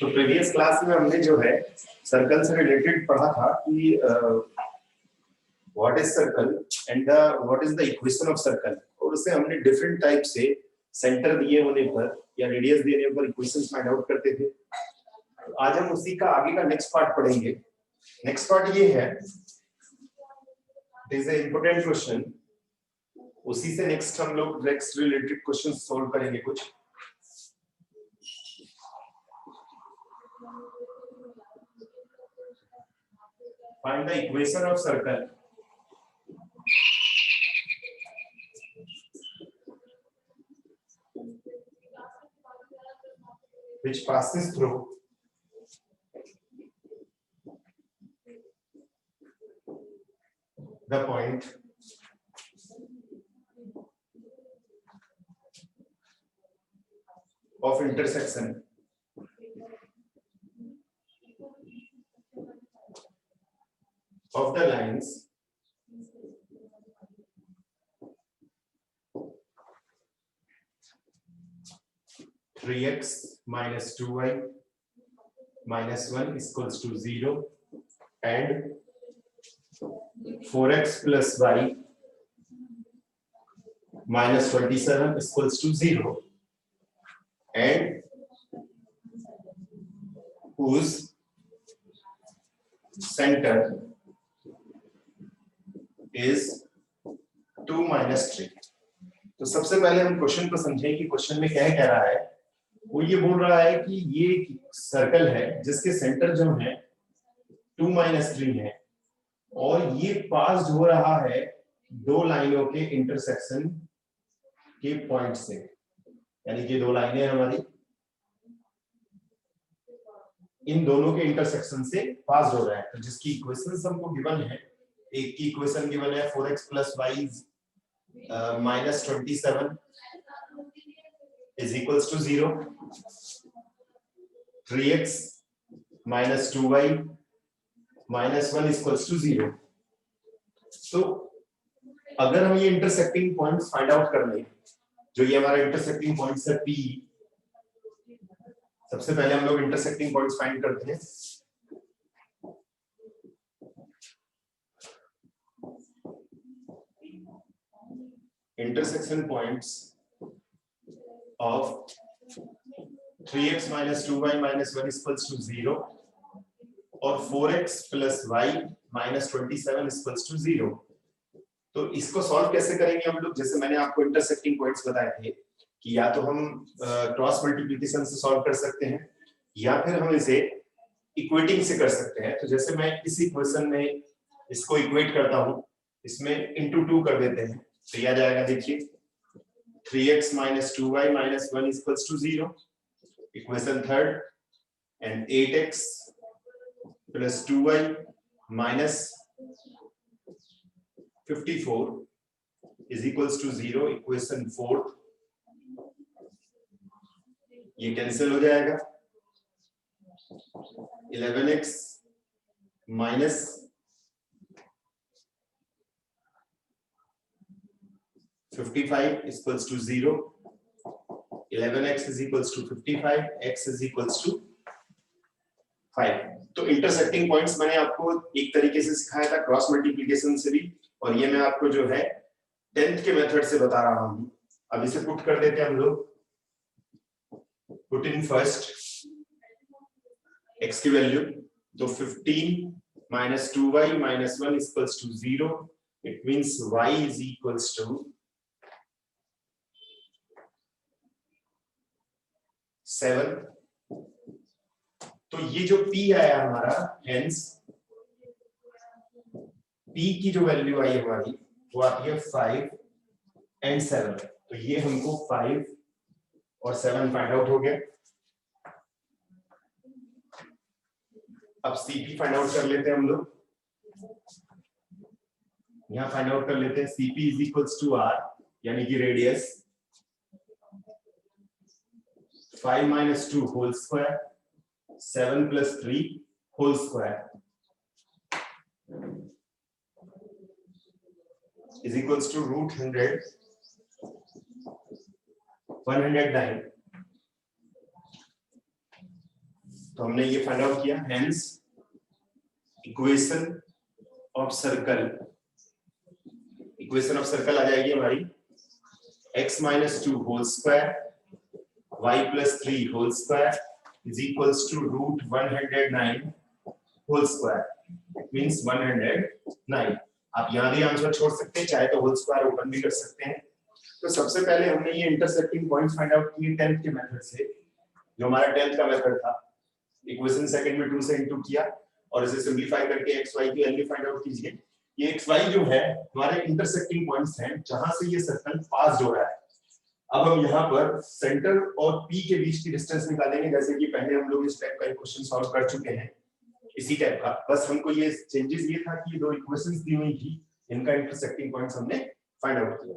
तो previous class में हमने जो है सर्कल से रिलेटेड पढ़ा था कि what is circle and what is the equation of circle, और उससे हमने डिफरेंट टाइप से सेंटर दिए होने पर या रेडियस देने पर इक्वेशंस फाइंड आउट करते थे। तो आज हम उसी का आगे का नेक्स्ट पार्ट पढ़ेंगे। नेक्स्ट पार्ट ये है, it is a important question. उसी से नेक्स्ट हम लोग नेक्स्ट रिलेटेड क्वेश्चन सॉल्व करेंगे कुछ। Find the equation of circle which passes through the point of intersection of the lines three x minus 2y minus 1 is equals to 0 and 4x plus y minus 27 is equals to 0 and whose center is 2 minus 3। तो सबसे पहले हम question को समझें कि question में क्या कह रहा है। वो ये बोल रहा है कि ये सर्कल है जिसके सेंटर जो है 2 minus 3 है और ये पास हो रहा है दो लाइनों के इंटरसेक्शन के पॉइंट से, यानी कि दो लाइनें हमारी इन दोनों के इंटरसेक्शन से पास हो रहा है। तो जिसकी इक्वेशन हमको गिवन है, एक की इक्वेशन गिवन है 4x plus y minus 27 is equals to 0, 3x minus 2y minus 1 is equals to 0। तो अगर हम ये इंटरसेक्टिंग पॉइंट्स फाइंड आउट कर लें, जो ये हमारा इंटरसेक्टिंग पॉइंट्स है P, सबसे पहले हम लोग इंटरसेक्टिंग पॉइंट्स फाइंड करते हैं। intersection points of 3x minus 2y minus 1 is equals to 0 और 4x plus y minus 27 is equals to 0। तो इसको सॉल्व कैसे करेंगे हम लोग? जैसे मैंने आपको इंटरसेक्टिंग पॉइंट्स बताए थे कि या तो हम क्रॉस मल्टीप्लिकेशन से सॉल्व कर सकते हैं या फिर हम इसे इक्वेटिंग से कर सकते हैं। तो जैसे मैं इस इक्वेशन में इसको इक्वेट करता हूं, इसमें into 2 कर देते हैं, तो यह आ जाएगा, देखिए 3x minus 2y minus 1 is equals to 0, equation third, and 8x plus 2y minus 54 is equals to 0, equation fourth, ये कैंसिल हो जाएगा। 11x minus 55 is equals to 0, 11x is equals to 55, x is equals to 5। तो intersecting points मैंने आपको एक तरीके से सिखाया था क्रॉस मल्टीप्लिकेशन से भी, और ये मैं आपको जो है 10th के मेथड से बता रहा हूँ। अब इसे पुट कर देते हैं हम लोग, पुट इन फर्स्ट x की वैल्यू, तो 15 minus 2y minus 1 is equals to 0. It means y is equals to 7. तो ये जो p आया हमारा, hence p की जो वैल्यू आई हमारी वो आती है 5 and 7. तो ये हमको 5 और 7 फाइंड आउट हो गया. अब Cp फाइंड आउट कर लेते हैं हम लोग, यहां फाइंड आउट कर लेते हैं. Cp is equals to r, यानी कि radius 5 minus 2 whole square 7 plus 3 whole square is equals to root 100 109. तो हमने ये फाइंड आउट किया. Hence equation of circle, equation of circle आ जाएगी हमारी x minus 2 whole square y plus 3 whole square is equals to root 109 whole square. It means 109. आप यहाँ भी आंसर छोड़ सकते हैं, चाहे तो होल स्क्वायर ओपन भी कर सकते हैं. तो सबसे पहले हमने ये इंटरसेक्टिंग पॉइंट्स फाइंड आउट किए 10th के मेथड से, जो हमारा 10th का मेथड था. इक्वेशन सेकंड में 2 से इनटू किया और इसे सिंपलीफाई करके xy की वैल्यू फाइंड आउट कीजिए. ये xy जो है हमारे इंटरसेक्टिंग पॉइंट्स हैं जहां से ये सर्कल पास हो रहा है. अब हम यहाँ पर सेंटर और p के बीच की डिस्टेंस निकालेंगे, जैसे कि पहले हम लोग इस टाइप का क्वेश्चन सॉल्व कर चुके हैं, इसी टाइप का. बस हमको ये चेंजेस ये था कि दो इक्वेशंस दी हुई थी, इनका इंटरसेक्टिंग पॉइंट्स हमने फाइंड आउट किया.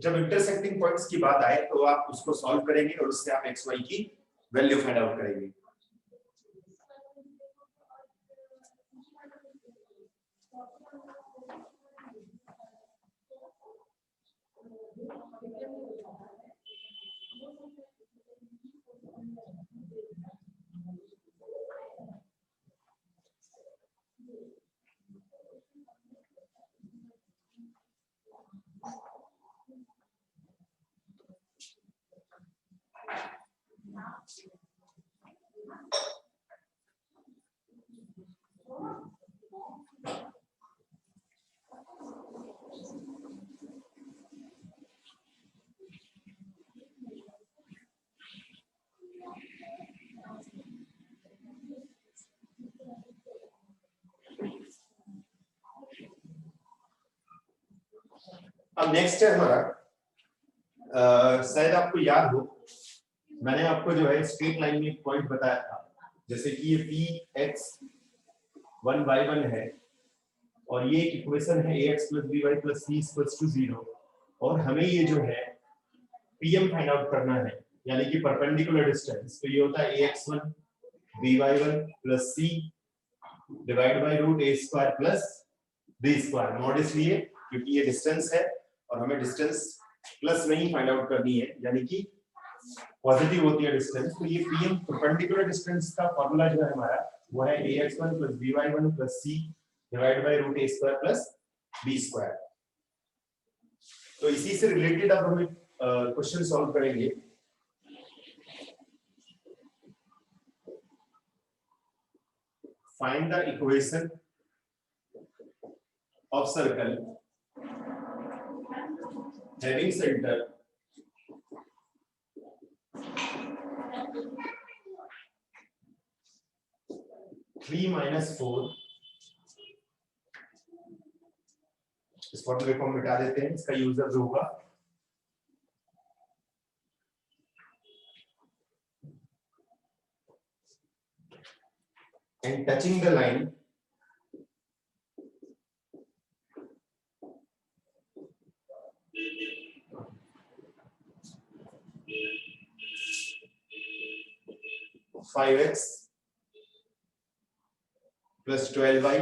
जब इंटरसेक्टिंग पॉइंट्स की बात आए तो आप उसको सॉल्व करेंगे और उससे आप xy की वैल्यू फाइंड आउट करेंगे. अब नेक्स्ट है हमारा, शायद आपको याद हो, मैंने आपको जो है स्ट्रेट लाइन में एक पॉइंट बताया था, जैसे कि ये px 1/1 है और ये एक इक्वेशन है ax + by + c = 0, और हमें ये जो है pm फाइंड आउट करना है, यानी कि परपेंडिकुलर डिस्टेंस. तो ये होता है ax1 by1 + c divide by √a² + b². Mod इसलिए क्योंकि ये डिस्टेंस है और हमें डिस्टेंस प्लस नहीं फाइंड आउट करनी है, यानी कि पॉजिटिव होती है डिस्टेंस. तो ये pm परपेंडिकुलर डिस्टेंस का फार्मूला जो है हमारा वो है ax1 + by1 + c divide by √a² + b². तो इसी से रिलेटेड अब हम क्वेश्चन सॉल्व करेंगे. Find the equation of circle having center 3 - 4. इस फॉर्मूले को हम मिटा देते हैं, इसका यूजर जो होगा and touching the line five x plus 12y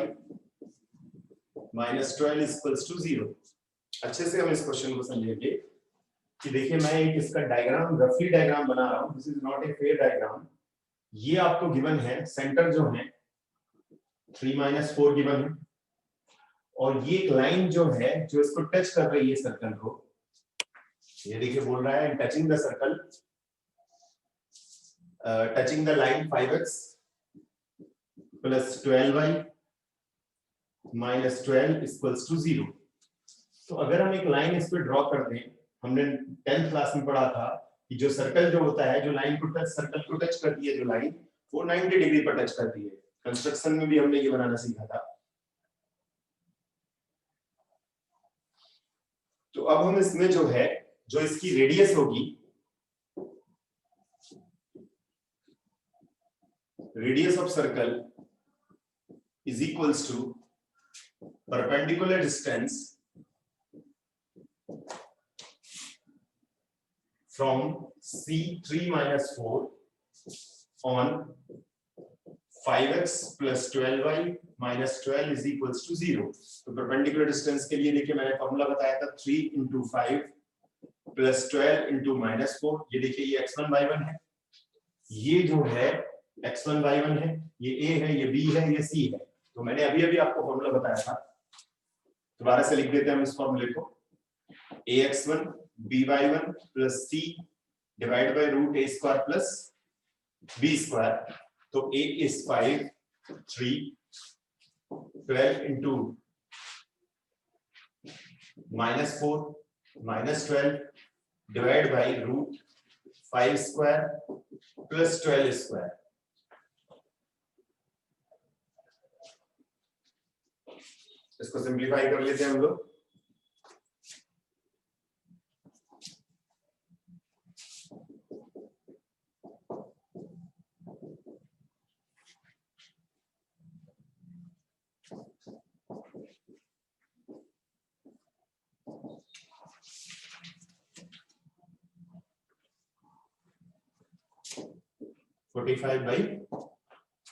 minus 12 is equals to 0। अच्छे से हम इस क्वेश्चन को समझेंगे कि देखिए मैं एक इसका डायग्राम रफली डायग्राम बना रहा हूं। This is not a fair diagram. ये आपको गिवन है, सेंटर जो है 3 - 4 गिवन है, और ये एक लाइन जो है जो इसको टच कर रही है सर्कल को, ये देखिए बोल रहा है touching the circle, touching the line 5x plus 12y minus 12 equals to 0। तो अगर हम एक लाइन इस पे ड्रॉ कर दें, हमने 10th क्लास में पढ़ा था कि जो सर्कल जो होता है, जो लाइन को टच, सर्कल को टच करती है जो लाइन, वो 90 डिग्री पर टच करती है। कंस्ट्रक्शन में भी हमने ये बनाना सीखा था। तो अब हम इसमें जो है, जो इसकी रेडियस होगी, radius of circle is equals to perpendicular distance from C3 - 4 on 5x plus 12y minus 12 is equals to 0। तो perpendicular distance के लिए देखिए मैंने फॉर्मूला बताया था 3 × 5 plus 12 × -4। ये देखिए ये x1 y1 है, ये जो है x1 y1 है, ये a है, ये b है, ये c है। तो मैंने अभी अभी आपको फॉर्मूला बताया था, दोबारा से लिख देते हैं हम इस फॉर्मूले को। ax1 by1 plus c divided by √a² plus b²। तो a is 5, 3, 12 into -4 minus 12 divided by √5² plus 12²। इसको सिंप्लीफाई कर लेते हैं हम लोग। (45 by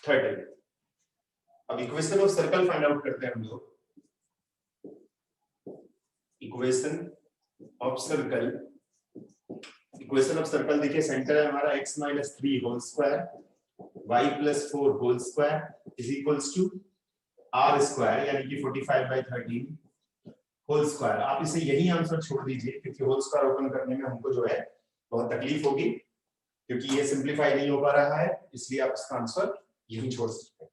30)। अब equation of circle find out करते हैं हम लोग। Equation of circle, equation of circle देखिए, सेंटर है हमारा x - 3 whole square, y + 4 whole square is equals to r², यानी कि 45 by 13 होल स्क्वायर। आप इसे यही आंसर छोड़ दीजिए, क्योंकि होल स्क्वायर ओपन करने में हमको जो है बहुत तकलीफ होगी, क्योंकि ये सिंप्लीफाई नहीं हो पा रहा है, इसलिए आप इसका आंसर यही छोड़ सकते हैं।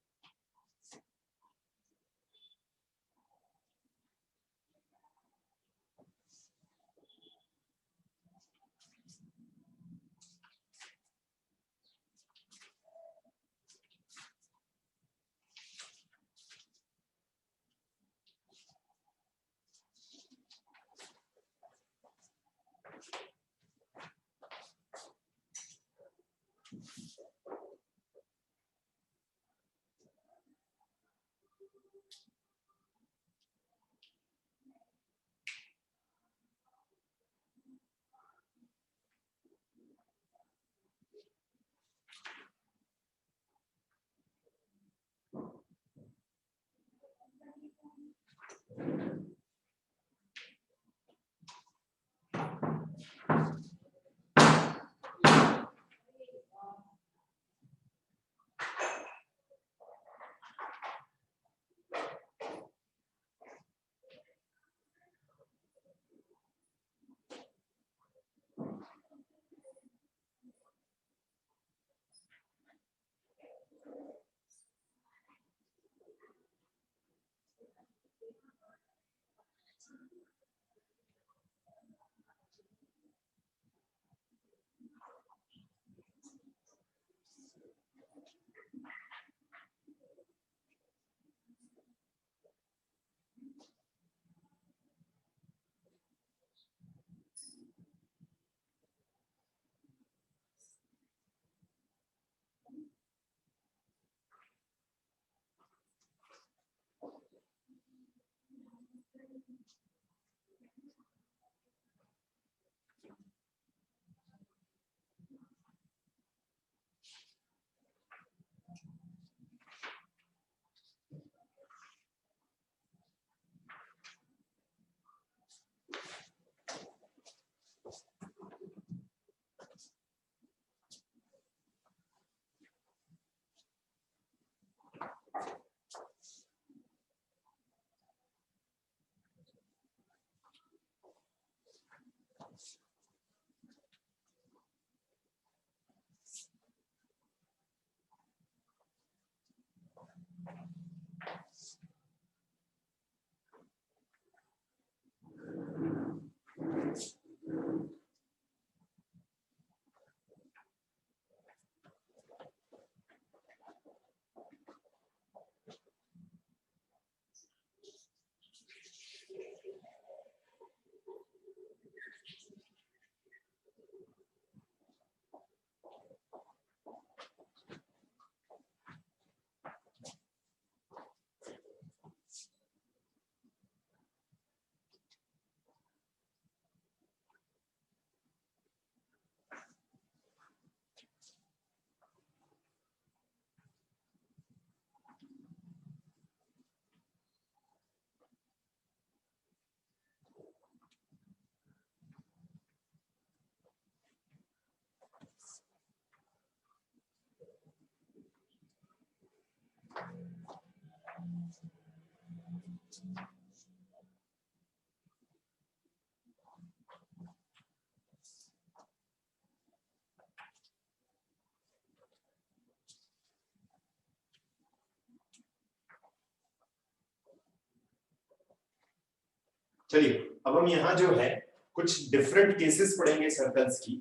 चलिए अब हम यहाँ जो है कुछ डिफरेंट केसेस पढ़ेंगे सर्कल्स की।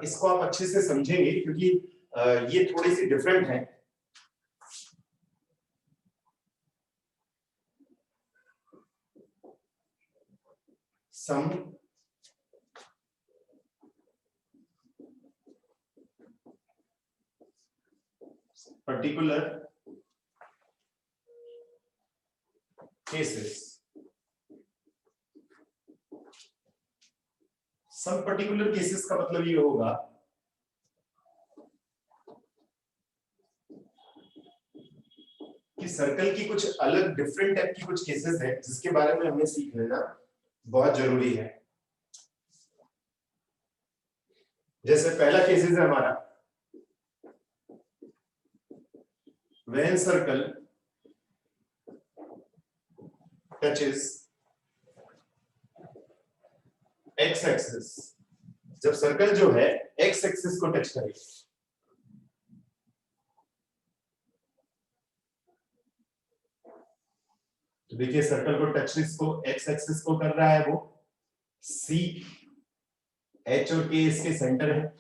इसको आप अच्छे से समझेंगे क्योंकि ये थोड़ी सी डिफरेंट है। Some particular cases, some particular cases का मतलब ये होगा कि सर्कल की कुछ अलग डिफरेंट टाइप की कुछ केसेस है जिसके बारे में हमें सीख लेना बहुत जरूरी है। जैसे पहला केसेस है हमारा when circle touches x axis, जब सर्कल जो है x एक्सिस को टच करे। तो देखिए सर्कल को टच इसको x एक्सिस को कर रहा है वो C, H और K इसके सेंटर है।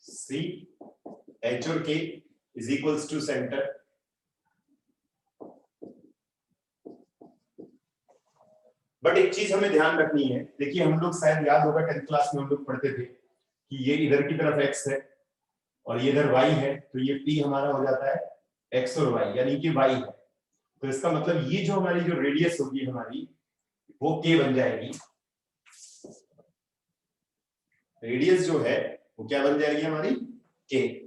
C, H और K is equals to centre. But एक चीज हमें ध्यान रखनी है, देखिए हम लोग शायद याद होगा 10th क्लास में हम लोग पढ़ते थे कि ये इधर की तरफ x है और ये इधर y है, तो ये P हमारा हो जाता है x और y, यानी कि y है। तो इसका मतलब ये जो हमारी जो रेडियस होगी हमारी वो k बन जाएगी। रेडियस जो है वो क्या बन जाएगी हमारी k।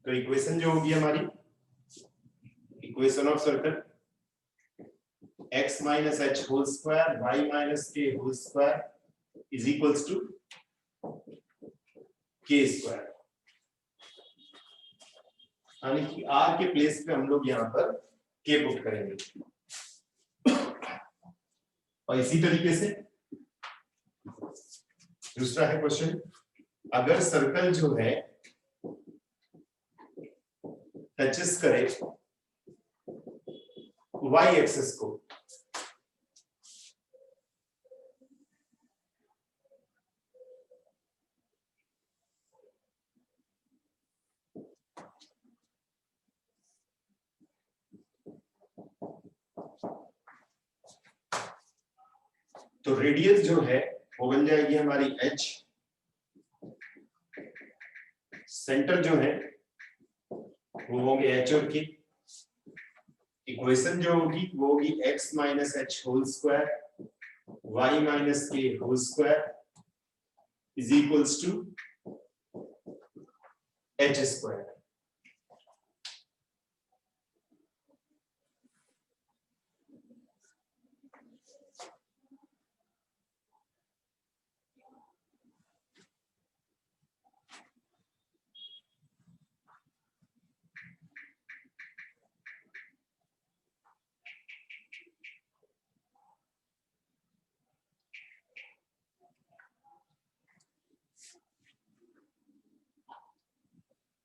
तो इक्वेशन जो होगी हमारी, equation of circle x minus h whole square y minus k whole square is equals to k square, यानी कि r के प्लेस पे हम लोग यहाँ पर k पुट करेंगे। और इसी तरीके से दूसरा है क्वेश्चन, अगर सर्कल जो है टचेस करे y एक्सिस को, तो रेडियस जो है वो बन जाएगी हमारी h, सेंटर जो है वो होंगे h और k, इक्वेशन जो होगी वो होगी x minus h whole square y minus k whole square is equals to h square.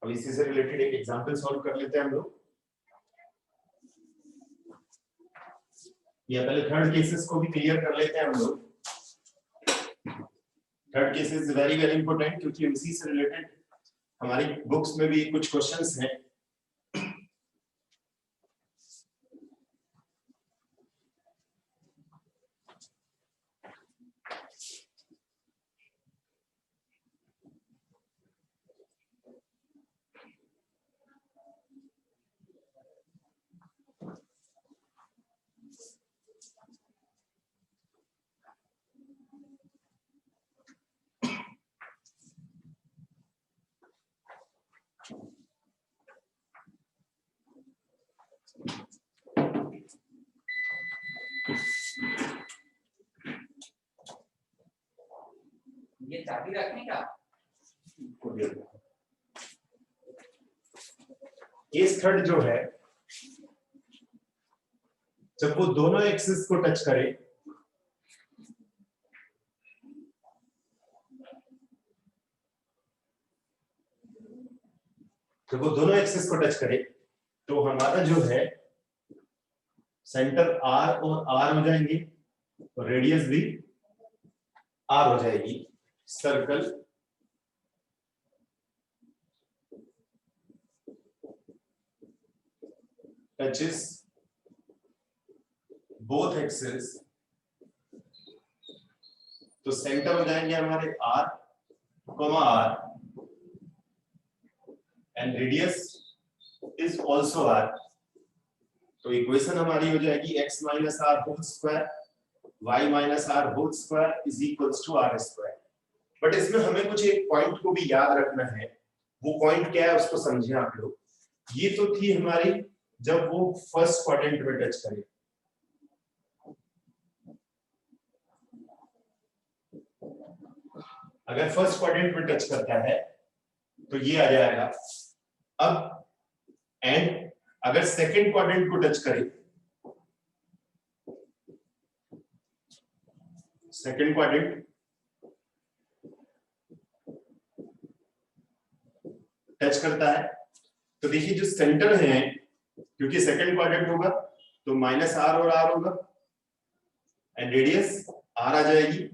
अब इसी से रिलेटेड एक एग्जांपल सॉल्व कर लेते हैं हम लोग, या पहले थर्ड केसेस को भी क्लियर कर लेते हैं हम लोग। Third case is very very important, क्योंकि इसी से रिलेटेड हमारी बुक्स में भी कुछ क्वेश्चंस हैं। ये चाबी रखने का केस थर्ड जो है, जब वो दोनों एक्सिस को टच करे, जब वो दोनों एक्सिस को टच करे तो हमारा जो है सेंटर आर और आर हो जाएंगे और रेडियस भी आर हो जाएगी। सर्कल टचेस बोथ एक्सिस, तो सेंटर हो जाएंगे हमारे r comma r and radius is also r. तो इक्वेशन हमारी हो जाएगी x minus r whole square y minus r whole square is equals to r square. But इसमें हमें कुछ एक पॉइंट को भी याद रखना है। वो पॉइंट क्या है उसको समझिए आप लोग। ये तो थी हमारी जब वो फर्स्ट क्वाड्रेंट में टच करे, अगर फर्स्ट क्वाड्रेंट में टच करता है तो ये आ जाएगा। अब एंड अगर सेकंड क्वाड्रेंट को टच करे, सेकंड क्वाड्रेंट टच करता है तो देखिए जो सेंटर है, क्योंकि सेकंड क्वाड्रेंट होगा तो माइनस आर और आर होगा एंड रेडियस आर आ जाएगी।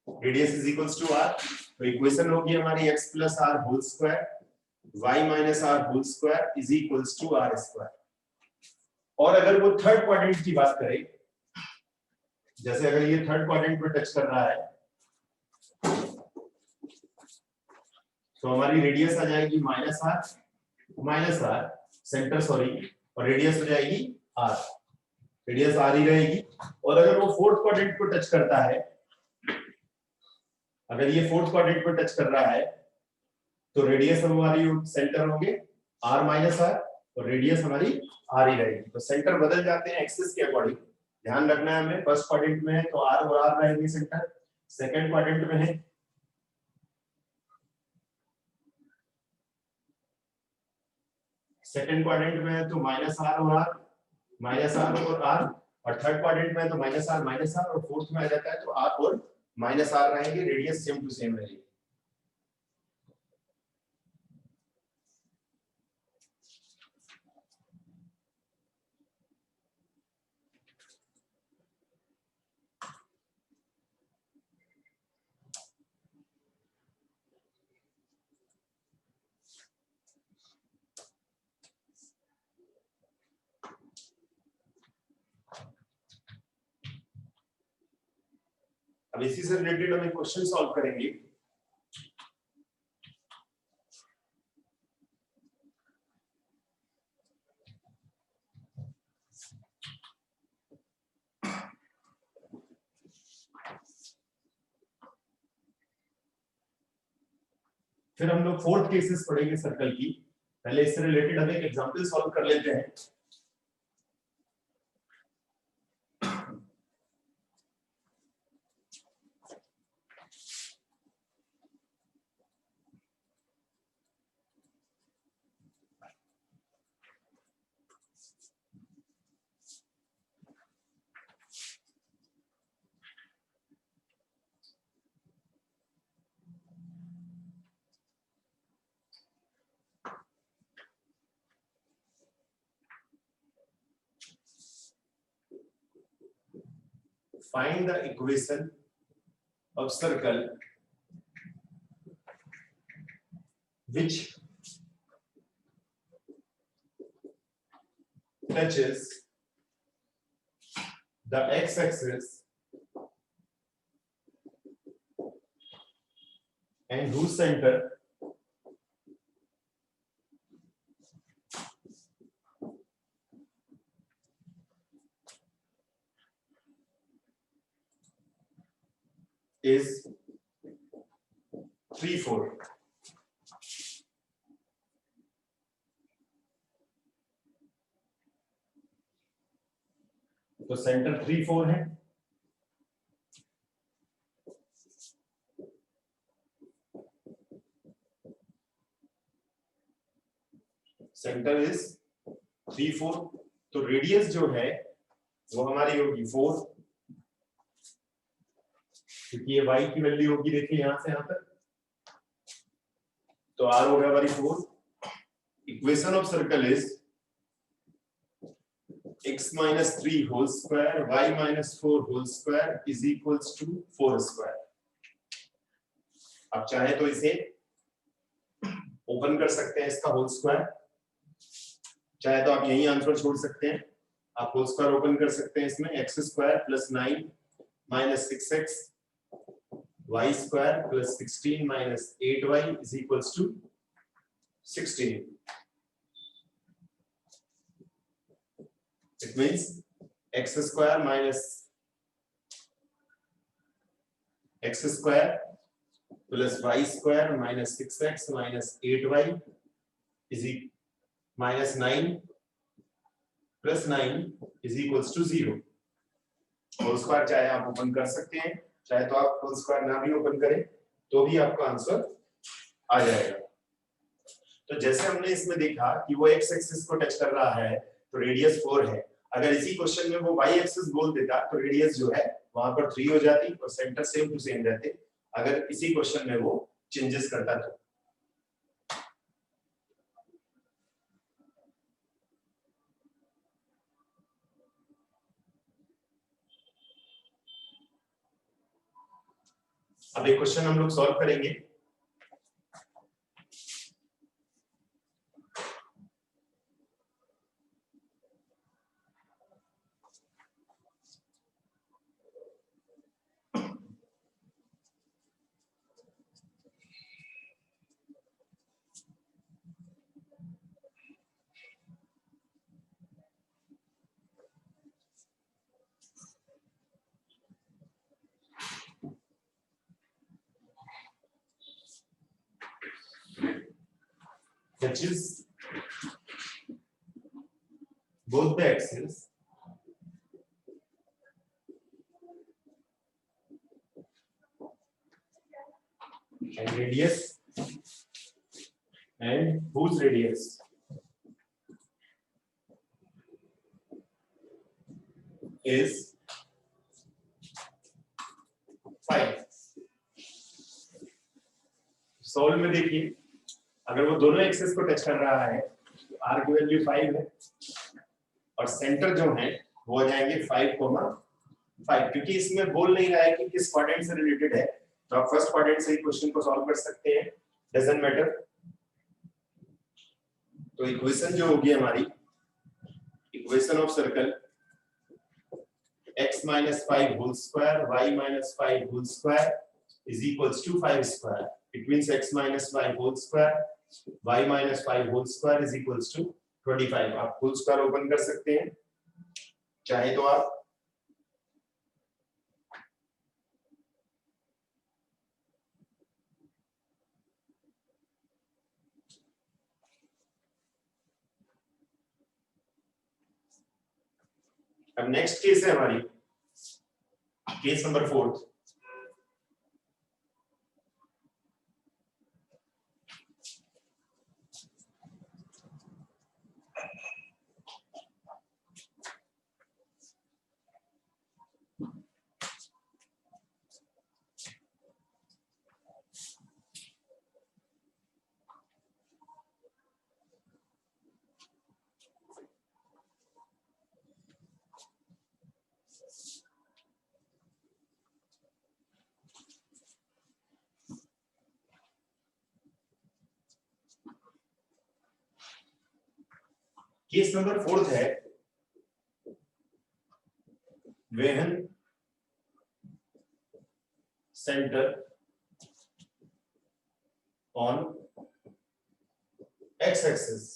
Radius is equals to r, तो इक्वेशन होगी हमारी x plus r whole square y minus r whole square is equals to r square. और अगर वो थर्ड क्वाड्रेंट की बात करें, जैसे अगर ये थर्ड क्वाड्रेंट पे टच कर रहा है तो हमारी रेडियस आ जाएगी माइनस आर सेंटर सॉरी, और रेडियस हो जाएगी आर, रेडियस आर ही रहेगी। और अगर वो फोर्थ क्वाड्रेंट को टच करता है, अगर ये फोर्थ क्वाड्रेंट पे टच कर रहा है तो रेडियस हमारी सेंटर होंगे आर माइनस आर और रेडियस हमारी आर ही रहेगी। तो सेंटर बदल जाते हैं एक्सिस के अकॉर्डिंग, ध्यान रखना है हमें। फर्स्ट क्वाड्रेंट में है तो आर और आर रहेंगे सेंटर, सेकंड क्वाड्रेंट में है तो माइनस आर और आर, माइनस आर और आर, और थर्ड क्वाड्रेंट में है तो माइनस आर, और फोर्थ में आ जाता है तो आर और माइनस आर रहेंगे, रेडियस सेम टू सेम रहेगी। अब इसी से रिलेटेड हम एक क्वेश्चन सॉल्व करेंगे। फिर हम लोग फोर्थ केसेस पढ़ेंगे सर्कल की। पहले इससे रिलेटेड हम एक एग्जांपल सॉल्व कर लेते हैं। find the equation of circle which touches the x-axis and whose center is 3, 4. तो सेंटर 3, 4 है। Centre is 3, 4। तो रेडियस जो है वो हमारी होगी 4, क्योंकि ये y की वैल्यू होगी, देखिए यहां से यहां तक, तो r हो गया हमारी 4। Equation of circle is x minus 3 whole square y minus 4 whole square is equals to 4 square। आप चाहे तो इसे ओपन कर सकते हैं इसका होल स्क्वायर, चाहे तो आप यही आंसर छोड़ सकते हैं। आप होल स्क्वायर ओपन कर सकते हैं इसमें, x square plus 9 minus 6x y square plus 16 minus 8y is equals to 16। It means x square minus x square plus y square minus 6x minus 8y is minus 9 plus 9 is equals to 0। Whole square चाहे आप open कर सकते हैं, चाहे तो आप whole square ना भी ओपन करें तो भी आपका आंसर आ जाएगा। तो जैसे हमने इसमें देखा कि वो x एक्सिस को टच कर रहा है तो रेडियस 4 है। अगर इसी क्वेश्चन में वो y एक्सिस बोल देता तो रेडियस जो है वहां पर 3 हो जाती और सेंटर सेम टू सेम रहते, अगर इसी क्वेश्चन में वो चेंजेस करता तो। अब एक क्वेश्चन हम लोग सॉल्व करेंगे। Which is both the axes and radius, and whose radius is 5। Solve में देखिए, अगर वो दोनों एक्सिस को टच कर रहा है तो r की वैल्यू 5 है और सेंटर जो है वो हो जाएंगे 5,5। क्योंकि इसमें बोल नहीं रहा है कि किस क्वाड्रेंट से रिलेटेड है, तो आप फर्स्ट क्वाड्रेंट से ही क्वेश्चन को सॉल्व कर सकते हैं, डजंट मैटर। तो इक्वेशन जो होगी हमारी, equation of circle x minus 5 whole square y minus 5 whole square is equals to 5 square। It means x minus 5 whole square y minus 5 whole square is equals to 25। आप whole square open कर सकते हैं, चाहे तो आप अब next case है हमारी केस नंबर 4। केस नंबर 4 है when center on x-axis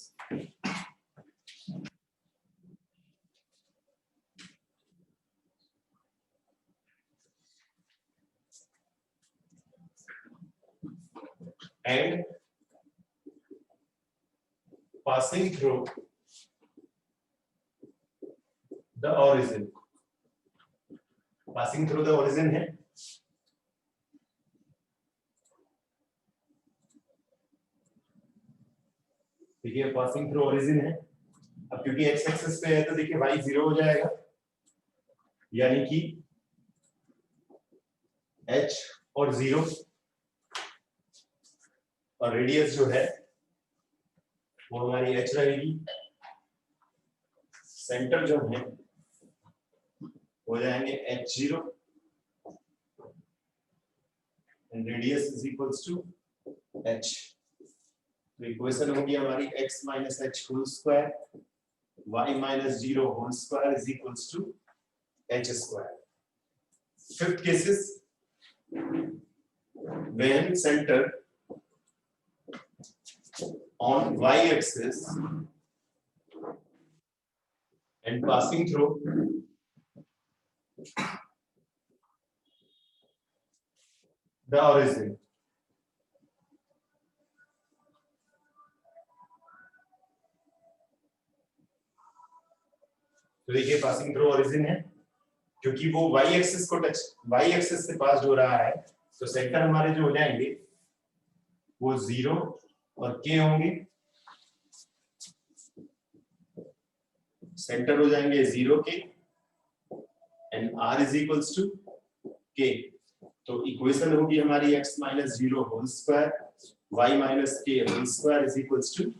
and passing through the origin. Passing through the origin है, देखिए पासिंग थ्रू ओरिजिन है। अब क्योंकि एक्स एक्सिस पे है तो देखिए y 0 हो जाएगा, यानी कि h और 0 और रेडियस जो है वो हमारी h रहेगी। सेंटर जो है हो जाएंगे h0 and radius is equals to h। तो इक्वेशन होगी हमारी x minus h whole square y minus 0 whole square is equals to h square. Fifth cases when center on y-axis and passing through the origin. तो देखिए passing through origin है, क्योंकि वो y axis को touch y axis से पास हो रहा है, तो सेंटर हमारे जो हो जाएंगे वो 0 और k होंगे। सेंटर हो जाएंगे 0 k and r is equals to k। तो इक्वेशन होगी हमारी x minus 0 whole square y minus k whole square is equals to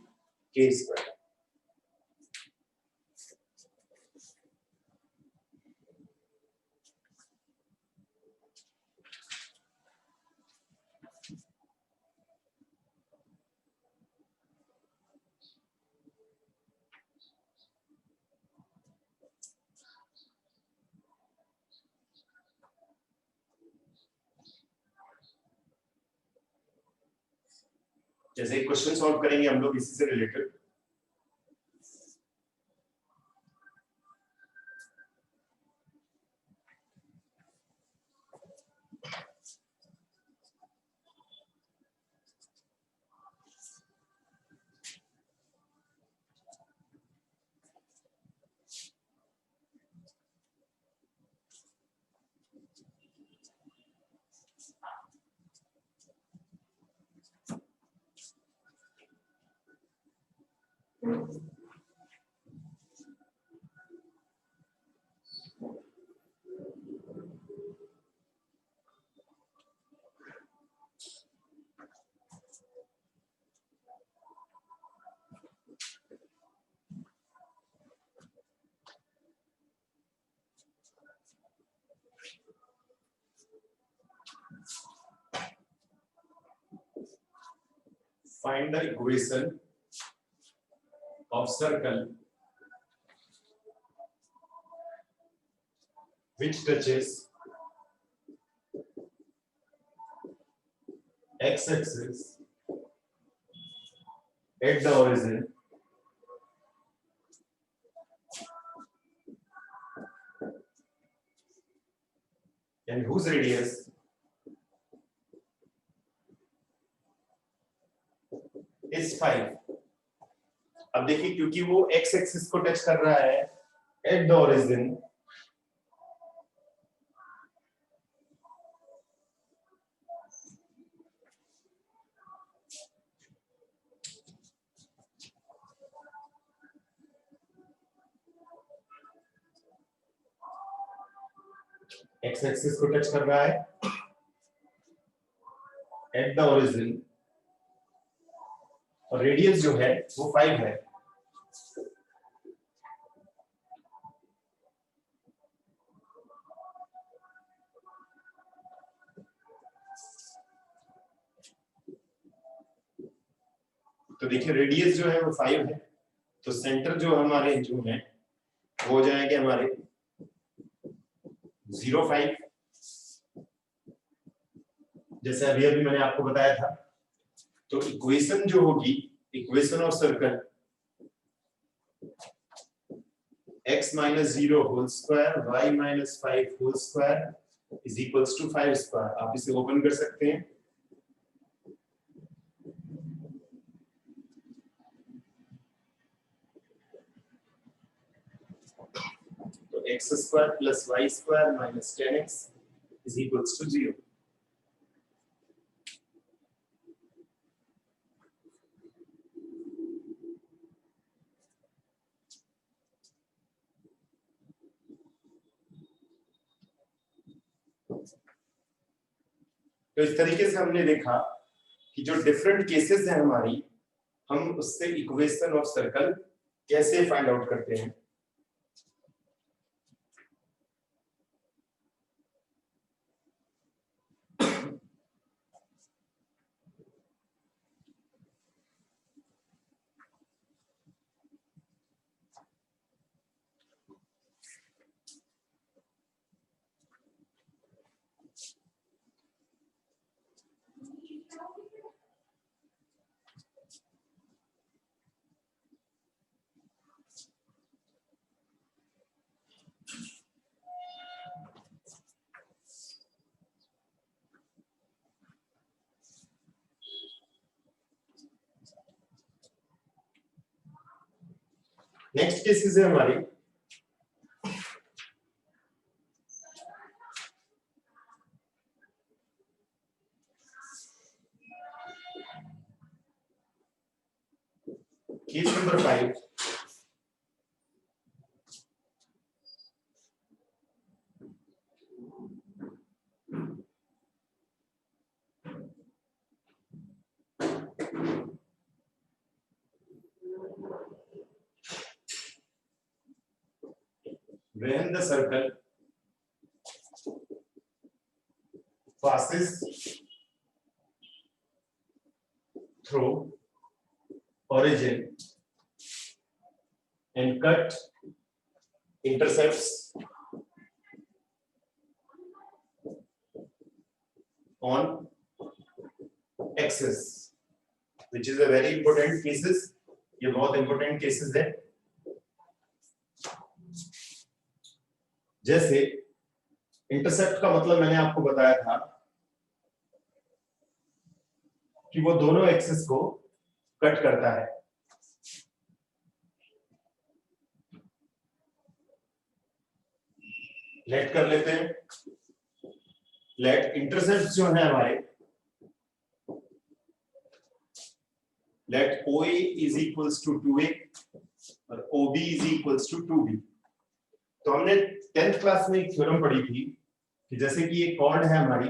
k square. जैसे क्वेश्चन सॉल्व करेंगे हम लोग इसी से related. Find the equation of circle which touches x-axis at the origin and whose radius is 5। अब देखिए क्योंकि वो x एक्सिस को टच कर रहा है at the origin, x axis को टच कर रहा है एट द ओरिजिन और रेडियस जो है वो 5 है। तो देखिए रेडियस जो है वो 5 है, तो सेंटर जो हमारे जो है वो हो जाएंगे हमारे 0,5, जैसे अभी अभी मैंने आपको बताया था। तो इक्वेशन जो होगी, equation of circle x minus 0 whole square y minus 5 whole square is equals to 5 square। आप इसे ओपन कर सकते हैं। तो x square plus y square minus 10x is equals to 0। तो इस तरीके से हमने देखा कि जो डिफरेंट केसेस हैं हमारी, हम उससे इक्वेशन ऑफ सर्कल कैसे फाइंड आउट करते हैं। नेक्स्ट केसेस है हमारी case number 5। when the circle passes through origin and cut intercepts on axis, which is a very important cases। ये बहुत important cases है। जैसे इंटरसेप्ट का मतलब मैंने आपको बताया था कि वो दोनों एक्सिस को कट करता है। लेट कर लेते हैं। लेट इंटरसेप्ट जो है हमारे, late OA is equals to 2A और OB is equals to 2B। तो हमने 10th क्लास में एक थ्योरम पढ़ी थी कि जैसे कि ये कॉर्ड है हमारी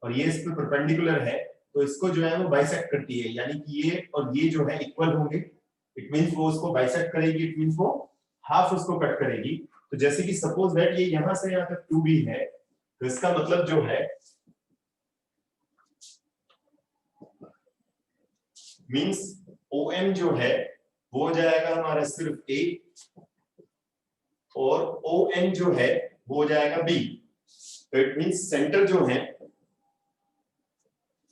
और ये इस पे परपेंडिकुलर है, तो इसको जो है वो बाइसेक्ट करती है, यानी कि ये और ये जो है इक्वल होंगे। इट मींस वो उसको बाइसेक्ट करेगी, इट मींस वो हाफ उसको कट करेगी। तो जैसे कि सपोज दैट ये यहां से यहां तक 2B है, तो इसका मतलब जो है मींस OM जो है वो हो जाएगा हमारा सिर्फ A और ON जो है वो हो जाएगा B। तो इट मींस सेंटर जो है,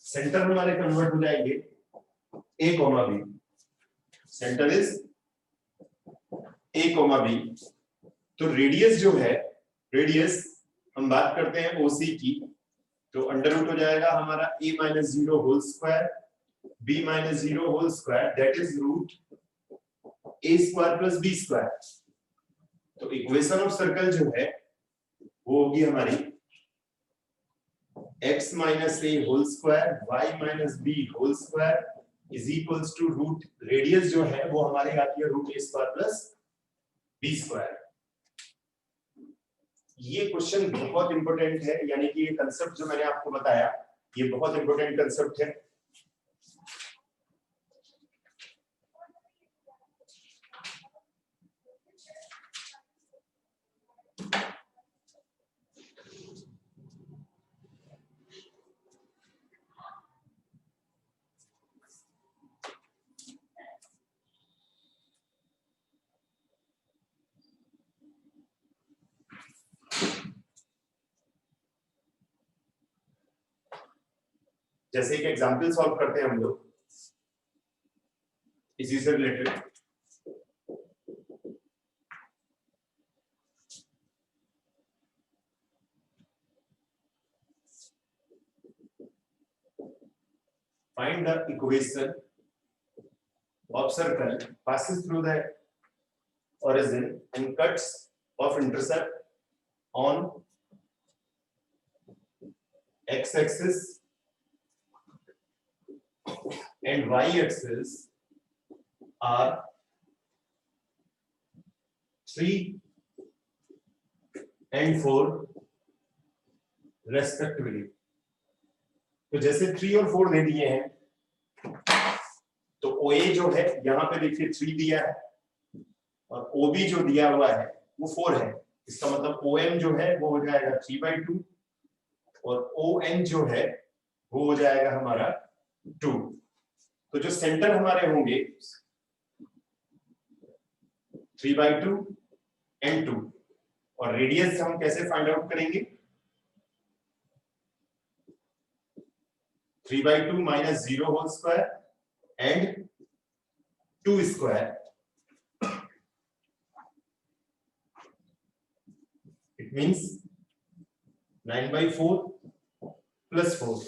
सेंटर हमारे कन्वर्ट हो जाएंगे A, B। Centre is A, B। तो रेडियस जो है, रेडियस हम बात करते हैं OC की, तो अंडर रूट हो जाएगा हमारा A minus 0 whole square B minus 0 whole square, that is root A square plus B square. तो इक्वेशन ऑफ सर्कल जो है वो होगी हमारी x minus a whole square y minus b whole square is equals to root, radius जो है वो हमारे आती है root a square plus b square. ये क्वेश्चन बहुत इंपॉर्टेंट है, यानी कि ये कांसेप्ट जो मैंने आपको बताया ये बहुत इंपॉर्टेंट कांसेप्ट है। जैसे एक एग्जांपल सॉल्व करते हैं हम लोग इसी से related. Find the equation of circle passes through the origin and cuts off intercept on x-axis and y-axis are 3 and 4 respectively। तो जैसे 3 और 4 दे दिए हैं तो OA जो है यहाँ पे देखिए 3 दिया है और OB जो दिया हुआ है वो 4 है। इसका मतलब OM जो है वो हो जाएगा 3/2 और ON जो है वो हो जाएगा हमारा 2। तो जो सेंटर हमारे होंगे 3/2 and 2 और रेडियस हम कैसे फाइंड आउट करेंगे 3/2 minus 0 whole square and 2 square, it means 9/4 plus 4।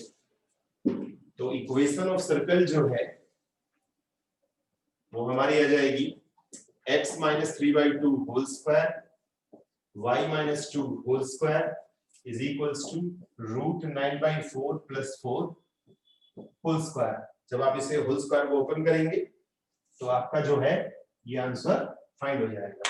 तो इक्वेशन ऑफ सर्कल जो है वो हमारी आ जाएगी x minus 3/2 whole square y minus 2 whole square is equals to root 9/4 plus 4 whole square। जब आप इसे होल स्क्वायर को ओपन करेंगे तो आपका जो है ये आंसर फाइंड हो जाएगा।